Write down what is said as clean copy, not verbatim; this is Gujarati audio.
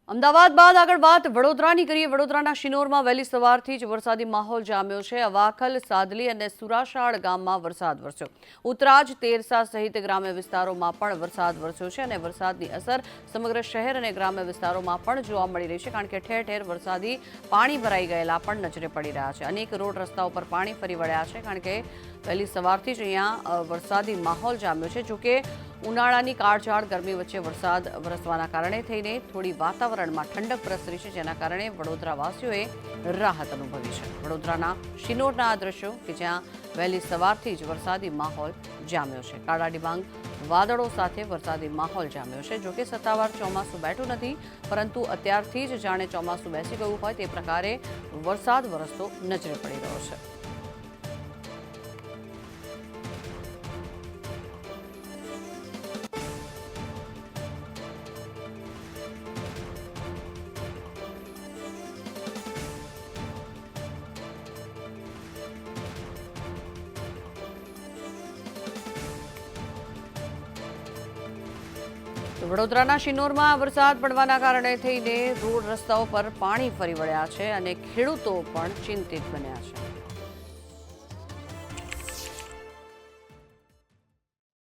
અમદાવાદ બાદ આગળ વાત વડોદરાની કરીએ। વડોદરાના શિનોરમાં વહેલી સવારથી જ વરસાદી માહોલ જામ્યો છે। અવાખલ, સાદલી અને સુરાશાળ ગામમાં વરસાદ વરસ્યો। ઉતરાજ, તેરસા સહિત ગ્રામ્ય વિસ્તારોમાં પણ વરસાદ વરસ્યો છે અને વરસાદની અસર સમગ્ર શહેર અને ગ્રામ્ય વિસ્તારોમાં પણ જોવા મળી રહી છે, કારણ કે ઠેર ઠેર વરસાદી પાણી ભરાઈ ગયેલા પણ નજરે પડી રહ્યા છે। અનેક રોડ રસ્તાઓ પર પાણી ફરી વળ્યા છે, કારણ કે વહેલી સવારથી જ અહીંયા વરસાદી માહોલ જામ્યો છે। જોકે ઉનાળાની કાળઝાળ ગરમી વચ્ચે વરસાદ વરસવાના કારણે થઈને થોડી વાતાવરણમાં ઠંડક પ્રસરી છે, જેના કારણે વડોદરાવાસીઓએ રાહત અનુભવી છે। વડોદરાના શિનોરના આ દ્રશ્યો કે જ્યાં વહેલી સવારથી જ વરસાદી માહોલ જામ્યો છે। કાળા ડિબાંગ વાદળો સાથે વરસાદી માહોલ જામ્યો છે। જોકે સત્તાવાર ચોમાસું બેઠું નથી, પરંતુ અત્યારથી જ જાણે ચોમાસું બેસી ગયું હોય તે પ્રકારે વરસાદ વરસતો નજરે પડી રહ્યો છે। વડોદરાના શિનોરમાં વરસાદ પડવાના કારણે થઈને રોડ રસ્તાઓ પર પાણી ફરી વળ્યા છે અને ખેડૂતો પણ ચિંતિત બન્યા છે।